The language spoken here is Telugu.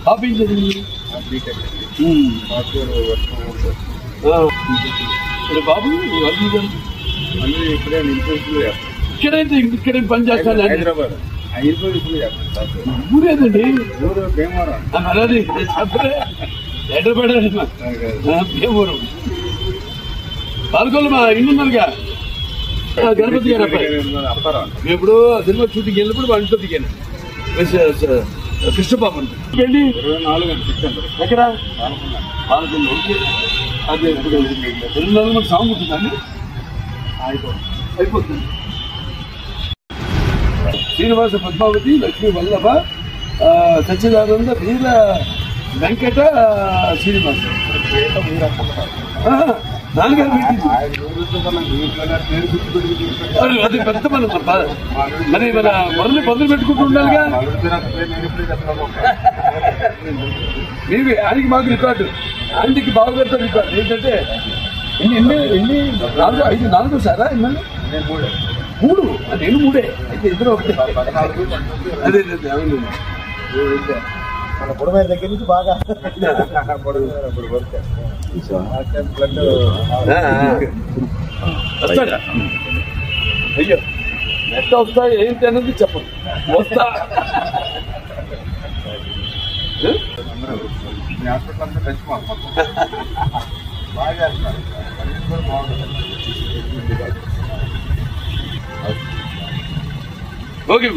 బాబు ఏం చదివింది? బాబు ఇక్కడైతే ఇక్కడ పని చేస్తాను. హైదరాబాద్ ఊరేదండి భీమవరం. అది హైదరాబాద్ భీమవరం పాల్గొల్లు మా ఇల్లు ఉన్నారుగా గణపతి గారు అబ్బాయి. మేము ఇప్పుడు సినిమా షూటింగ్ వెళ్ళినప్పుడు వాళ్ళ ఇంట్లో దిగాను కృష్ణబాబు వెళ్ళి 24 ఎక్కడ పాల్గొల్లు. అదే ఇప్పుడు 24 మంది సాంగ్ ఉంటుందండి అయిపోతుంది. శ్రీనివాస పద్మావతి లక్ష్మీ వల్లభ సచ్చిదానంద వీర వెంకట శ్రీనివాస నాన్నగారు అది పెద్ద మనం మరి మన మొదలు పెట్టుకుంటూ ఉండాలిగా. మీవి ఆయనకి మాకు రికార్డు, ఆయనకి బావగారితో రికార్డు ఏంటంటే ఎన్ని 4 సారా ఎన్నో 3 నేను 3 అయితే ఇద్దరు ఒకటే. అదే మన పొడమైన దగ్గర నుంచి బాగా వస్తాడా? అయ్యో ఎట్లా వస్తా ఏంటి అన్నది చెప్పండి. వస్తా హాస్పిటల్ అంతా తెచ్చుకోవాలి బాగా చేస్తున్నారు. ఓకే.